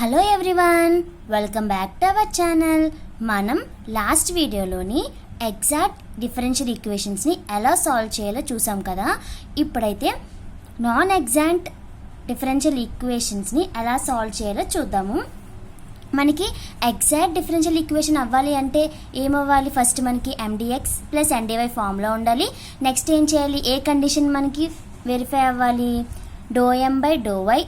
Hello everyone, welcome back to our channel. మనం last వీడియోలోని exact differential ఈక్వేషన్స్ని ఎలా solve చేయాలో చూసాం కదా. ఇప్పుడైతే నాన్ ఎగ్జాక్ట్ డిఫరెన్షియల్ ఈక్వేషన్స్ని ఎలా సాల్వ్ చేయాలో చూద్దాము. మనకి ఎగ్జాక్ట్ డిఫరెన్షియల్ ఈక్వేషన్ అవ్వాలి అంటే ఏమవ్వాలి? ఫస్ట్ మనకి MdX ప్లస్ Ndy ఫామ్లో ఉండాలి. నెక్స్ట్ ఏం చేయాలి? ఏ కండిషన్ మనకి వెరిఫై అవ్వాలి? ∂M/∂y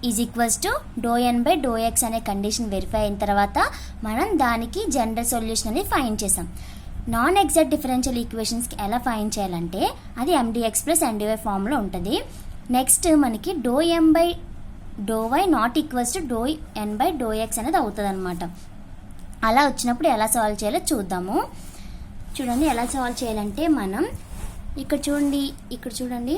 is equals to ∂N/∂x అనే కండిషన్ వెరిఫై అయిన తర్వాత మనం దానికి జనరల్ సొల్యూషన్ అనేది ఫైండ్ చేసాం. నాన్ ఎగ్జాక్ట్ డిఫరెన్షియల్ ఈక్వేషన్స్కి ఎలా ఫైండ్ చేయాలంటే అది MdX ప్లస్ Ndy ఫామ్లో ఉంటుంది. నెక్స్ట్ మనకి ∂M/∂y not equals to ∂N/∂x అనేది అవుతుంది అనమాట. అలా వచ్చినప్పుడు ఎలా సాల్వ్ చేయాలో చూద్దాము. చూడండి, ఎలా సాల్వ్ చేయాలంటే మనం ఇక్కడ చూడండి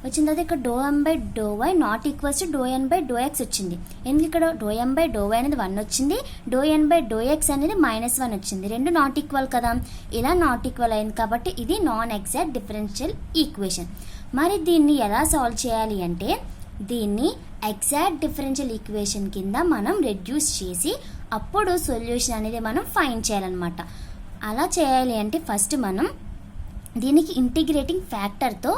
వచ్చిన తర్వాత ఇక్కడ ∂M/∂y not equals to ∂N/∂x వచ్చింది. ఎందుకు ఇక్కడ ∂M/∂y అనేది 1 వచ్చింది, ∂N/∂x అనేది -1 వచ్చింది. రెండు నాట్ ఈక్వల్ కదా. ఇలా నాట్ ఈక్వల్ అయింది కాబట్టి ఇది నాన్ ఎగ్జాక్ట్ డిఫరెన్షియల్ ఈక్వేషన్. మరి దీన్ని ఎలా సాల్వ్ చేయాలి అంటే దీన్ని ఎగ్జాక్ట్ డిఫరెన్షియల్ ఈక్వేషన్ కింద మనం రెడ్యూస్ చేసి అప్పుడు సొల్యూషన్ అనేది మనం ఫైండ్ చేయాలన్నమాట. అలా చేయాలి అంటే ఫస్ట్ మనం దీనికి ఇంటిగ్రేటింగ్ ఫ్యాక్టర్తో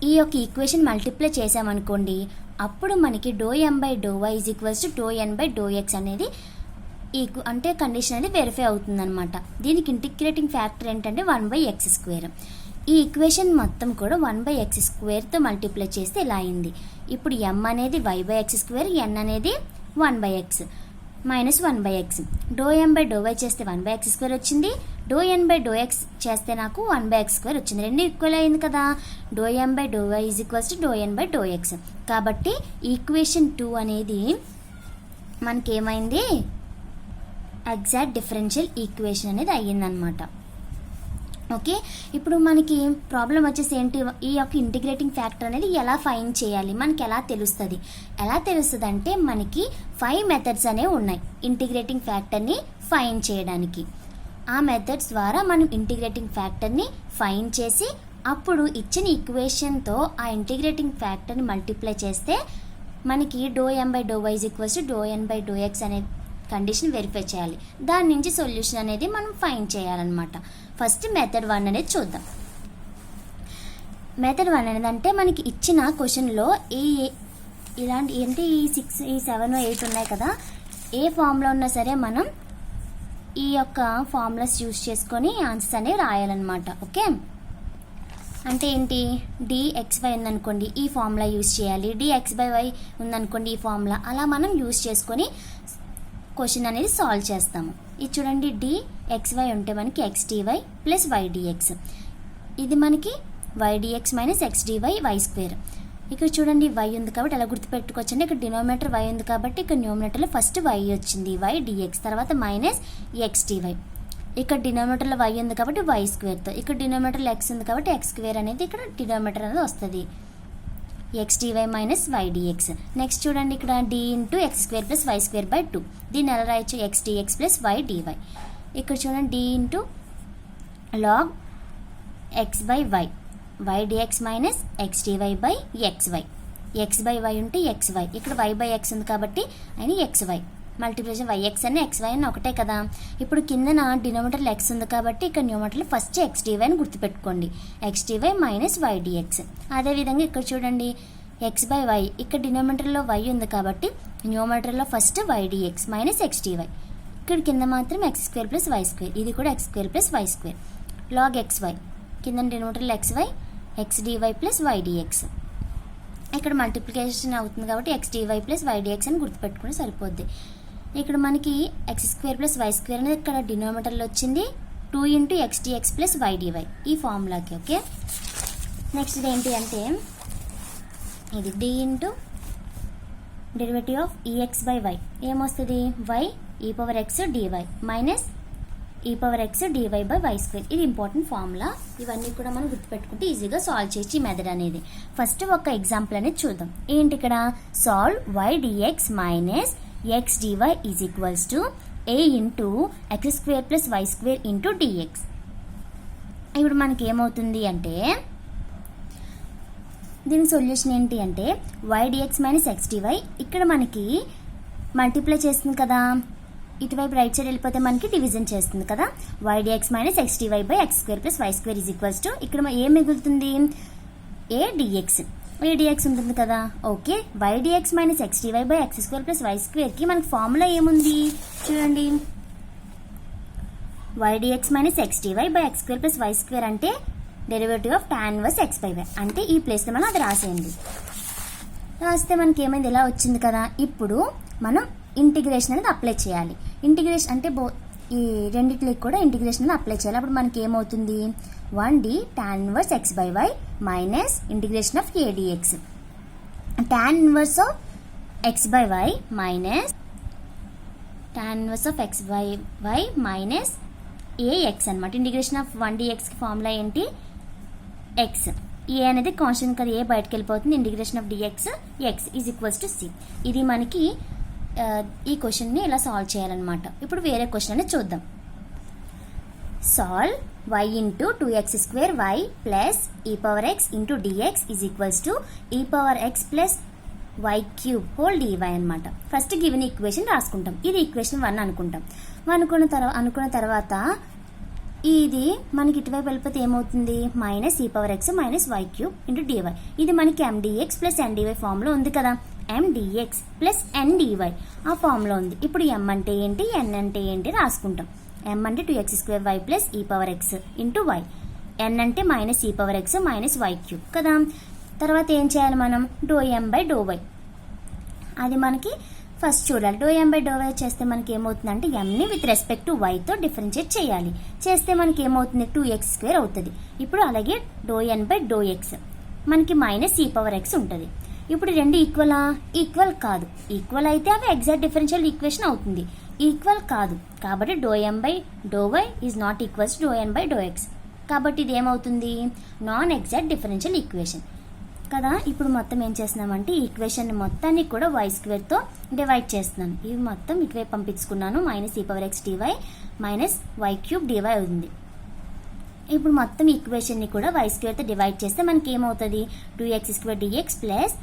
ఈ యొక్క ఈక్వేషన్ మల్టిప్లై చేసామనుకోండి, అప్పుడు మనకి ∂M/∂y is equals to ∂N/∂x అనేది అంటే కండిషన్ అనేది వెరిఫై అవుతుందన్నమాట. దీనికి ఇంటిగ్రేటింగ్ ఫ్యాక్టర్ ఏంటంటే 1/x². ఈ ఈక్వేషన్ మొత్తం కూడా 1/x²తో మల్టిప్లై చేస్తే ఇలా అయింది. ఇప్పుడు m అనేది y/x², n అనేది 1/x -1/x. ∂M/∂y చేస్తే 1/x² వచ్చింది, ∂N/∂x చేస్తే నాకు 1/x² వచ్చింది. రెండు ఈక్వల్ అయింది కదా. ∂M/∂y is equals to ∂N/∂x. కాబట్టి ఈక్వేషన్ 2 అనేది మనకేమైంది? ఎగ్జాక్ట్ డిఫరెన్షియల్ ఈక్వేషన్ అనేది అయ్యిందనమాట. ఓకే, ఇప్పుడు మనకి ప్రాబ్లం వచ్చేసి ఏంటి? ఈ యొక్క ఇంటిగ్రేటింగ్ ఫ్యాక్టర్ అనేది ఎలా ఫైండ్ చేయాలి, మనకి ఎలా తెలుస్తుంది అంటే మనకి 5 మెథడ్స్ అనేవి ఉన్నాయి ఇంటిగ్రేటింగ్ ఫ్యాక్టర్ని ఫైండ్ చేయడానికి. ఆ మెథడ్స్ ద్వారా మనం ఇంటిగ్రేటింగ్ ఫ్యాక్టర్ని ఫైండ్ చేసి అప్పుడు ఇచ్చిన ఈక్వేషన్తో ఆ ఇంటిగ్రేటింగ్ ఫ్యాక్టర్ని మల్టిప్లై చేస్తే మనకి ∂M/∂y is equals to ∂N/∂x అనే కండిషన్ వెరిఫై చేయాలి. దాని నుంచి సొల్యూషన్ అనేది మనం ఫైండ్ చేయాలన్నమాట. ఫస్ట్ మెథడ్ 1 అనేది చూద్దాం. మెథడ్ 1 అనేది అంటే మనకి ఇచ్చిన క్వశ్చన్లో ఇలాంటి ఏంటి ఈ 6, 7, 8 ఉన్నాయి కదా. ఏ ఫామ్లో ఉన్నా సరే మనం ఈ యొక్క ఫార్ములాస్ యూజ్ చేసుకొని ఆన్సర్స్ అనేవి రాయాలన్నమాట. ఓకే, అంటే ఏంటి? dxy ఉందనుకోండి, ఈ ఫార్ములా యూజ్ చేయాలి. dx/y ఉందనుకోండి, ఈ ఫార్ములా. అలా మనం యూజ్ చేసుకొని క్వశ్చన్ అనేది సాల్వ్ చేస్తాము. ఇది చూడండి, dxy ఉంటే మనకి xdy ప్లస్ ydx. ఇది మనకి ydx మైనస్ xdy y². ఇక్కడ చూడండి y ఉంది కాబట్టి ఎలా గుర్తుపెట్టుకోవచ్చండి, ఇక్కడ డినోమినేటర్ y ఉంది కాబట్టి ఇక్కడ న్యూమినేటర్లో ఫస్ట్ y వచ్చింది, y dx, తర్వాత మైనస్ xdy. ఇక్కడ డినోమినేటర్లో y ఉంది కాబట్టి y²తో, ఇక్కడ డినోమినేటర్లో x ఉంది కాబట్టి x² అనేది ఇక్కడ డినోమినేటర్ అనేది వస్తుంది, xdy మైనస్ ydx. నెక్స్ట్ చూడండి, ఇక్కడ d into x² plus y²/2. దీన్ని ఎలా రాయొచ్చు? x dx plus y dy. ఇక్కడ చూడండి, d into log x/y, y dx minus x dy by xy. x/y ఉంటే xy, ఇక్కడ y/x ఉంది కాబట్టి అయిన xy. మల్టిప్లికేషన్ yx అని xy అని ఒకటే కదా. ఇప్పుడు కిందన డినోమినేటర్లో x ఉంది కాబట్టి ఇక్కడ న్యూమినేటర్లో ఫస్ట్ xdy అని గుర్తుపెట్టుకోండి, xdy మైనస్ ydx. అదేవిధంగా ఇక్కడ చూడండి, x/y, ఇక్కడ డినోమినేటర్లో y ఉంది కాబట్టి న్యూమినేటర్లో first y dx minus xdy. ఇక్కడ కింద మాత్రం x² ప్లస్ y², ఇది కూడా x² plus y². log xy, కింద డినోమినేటర్లో xy, xdy plus y dx. ఇక్కడ మల్టిప్లికేషన్ అవుతుంది కాబట్టి xdy ప్లస్ y dx అని గుర్తుపెట్టుకుంటే సరిపోద్ది. ఇక్కడ మనకి x² ప్లస్ y² అనేది ఇక్కడ డినోమినేటర్లో వచ్చింది, 2 into x dx plus y dy ఈ ఫార్ములాకి. ఓకే, నెక్స్ట్ ఇది ఏంటి అంటే ఇది d into derivative of ex/y ఏమొస్తుంది? y e⁻x dy minus e⁻x dy by y². ఇది ఇంపార్టెంట్ ఫార్ములా. ఇవన్నీ కూడా మనం గుర్తుపెట్టుకుంటే ఈజీగా సాల్వ్ చేయొచ్చు ఈ మెథడ్ అనేది. ఫస్ట్ ఒక ఎగ్జాంపుల్ అనేది చూద్దాం. ఏంటి ఇక్కడ? Solve y dx minus x dy is equals to a into x² plus y² into dx. ఇప్పుడు మనకి ఏమవుతుంది అంటే దీని సొల్యూషన్ ఏంటి అంటే y dx minus x dy. ఇక్కడ మనకి మల్టిప్లై చేస్తుంది కదా, ఇటువైపు రైట్ సైడ్ వెళ్ళిపోతే మనకి డివిజన్ చేస్తుంది కదా. Y dx minus X DY by X square plus Y square is equals to ఇక్కడ ఏం మిగులుతుంది, ఏ డిఎక్స్ ఉంటుంది కదా. Okay, Y dx minus X DY by X square plus Y స్క్వేర్కి మనకి ఫార్ములా ఏముంది చూడండి. Y dx minus X DY by X square plus Y square అంటే derivative of tan inverse X by Y. అంటే ఈ ప్లేస్లో మనం అది రాసేయండి. రాస్తే మనకి ఏమైంది, ఇలా వచ్చింది కదా. ఇప్పుడు మనం ఇంటిగ్రేషన్ అనేది అప్లై చేయాలి. ఇంటిగ్రేషన్ అంటే ఈ రెండింటికి కూడా ఇంటిగ్రేషన్ అనేది అప్లై చేయాలి. అప్పుడు మనకి ఏమవుతుంది, 1d tan inverse X by y minus integration of a d x. tan inverse of x by y minus tan inverse of x by y minus a x అనమాట. ఇంటిగ్రేషన్ ఆఫ్ 1dxకి ఫార్ములా ఏంటి, x. A అనేది constant కదా, a బయటకు వెళ్ళిపోతుంది. Integration of d x x is equals to c. ఇది మనకి ఈ క్వశ్చన్ని ఇలా సాల్వ్ చేయాలన్నమాట. ఇప్పుడు వేరే క్వశ్చన్ అనేది చూద్దాం. Solve y into 2x square y plus ఈ power x into dx is equals to E power x plus y cube whole dy అనమాట. ఫస్ట్ గివెన్ ఈక్వేషన్ రాసుకుంటాం. ఇది ఈక్వేషన్ 1 అనుకుంటాం. అనుకున్న తర్వాత ఇది మనకి ఇటువైపు వెళ్ళిపోతే ఏమవుతుంది, minus e power x minus y cube into d y. ఇది మనకి ఎండిఎక్స్ ప్లస్ ఎన్డివై ఫామ్లో ఉంది కదా. ఎండిఎక్స్ ప్లస్ ఎన్డివై ఆ ఫామ్లో ఉంది. ఇప్పుడు ఎం అంటే ఏంటి, ఎన్ అంటే ఏంటి రాసుకుంటాం. ఎం అంటే 2x స్క్వేర్ వై ప్లస్ ఈ power x into y. N అంటే minus e power x minus y cube కదా. తర్వాత ఏం చేయాలి మనం, doe M by doe y. అది మనకి ఫస్ట్ చూడాలి. Doe M by doe y చేస్తే మనకి ఏమవుతుందంటే ఎంని విత్ రెస్పెక్ట్ టు వైతో డిఫరెన్షియేట్ చేయాలి. చేస్తే మనకి ఏమవుతుంది, 2x స్క్వేర్ అవుతుంది. ఇప్పుడు అలాగే doe N by doe x మనకి మైనస్ ఈ పవర్ ఎక్స్ ఉంటుంది. ఇప్పుడు రెండు ఈక్వలా, ఈక్వల్ కాదు. ఈక్వల్ అయితే అవి ఎగ్జాక్ట్ డిఫరెన్షియల్ ఈక్వేషన్ అవుతుంది. ఈక్వల్ కాదు కాబట్టి doe M by doe y is not equals doe N by doe x. కాబట్టి ఇది ఏమవుతుంది, నాన్ ఎగ్జాక్ట్ డిఫరెన్షియల్ ఈక్వేషన్ కదా. ఇప్పుడు మొత్తం ఏం చేస్తున్నామంటే ఈక్వేషన్ మొత్తాన్ని కూడా వై స్క్వేర్తో డివైడ్ చేస్తున్నాను. ఇవి మొత్తం ఇటువైపు పంపించుకున్నాను. Minus e power x d y minus y cube d y ఉంది. ఇప్పుడు మొత్తం ఈక్వేషన్ని కూడా వై స్క్వేర్తో డివైడ్ చేస్తే మనకి ఏమవుతుంది, 2x స్క్వేర్ డిఎక్స్ ప్లస్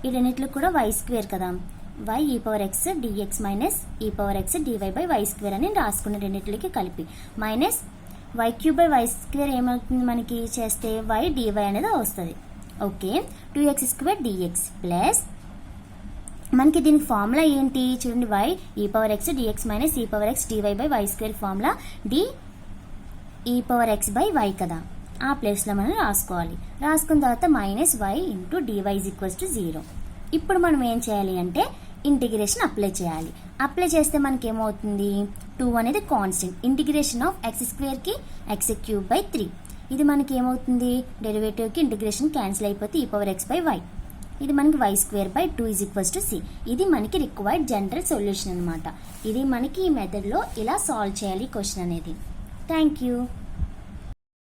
ఈ రెండింటిలో కూడా వై స్క్వేర్ కదా, y e power x d x minus e power x DY by y square అని రాసుకున్న రెండింటికి కలిపి minus y cube by y square ఏమవుతుంది మనకి చేస్తే వై డివై అనేది వస్తుంది. Okay, 2x square dx plus మనకి దీనికి ఫార్ములా ఏంటి చూడండి, y e power x d x minus e power x DY by y square formula d e power x by y కదా. ఆ ప్లేస్లో మనం రాసుకోవాలి. రాసుకున్న తర్వాత minus y into d y is equals to 0. ఇప్పుడు మనం ఏం చేయాలి అంటే ఇంటిగ్రేషన్ అప్లై చేయాలి. అప్లై చేస్తే మనకి ఏమవుతుంది, 2 అనేది కాన్స్టెంట్. ఇంటిగ్రేషన్ ఆఫ్ ఎక్స్ స్క్వేర్కి ఎక్స్ క్యూబ్ బై 3. ఇది మనకి ఏమవుతుంది, డెరివేటివ్కి ఇంటిగ్రేషన్ క్యాన్సిల్ అయిపోతే ఈ పవర్ ఎక్స్ బై వై. ఇది మనకి y square by 2 is equals to c. ఇది మనకి రిక్వైర్డ్ జనరల్ సొల్యూషన్ అనమాట. ఇది మనకి ఈ మెథడ్లో ఇలా సాల్వ్ చేయాలి క్వశ్చన్ అనేది. Thank you.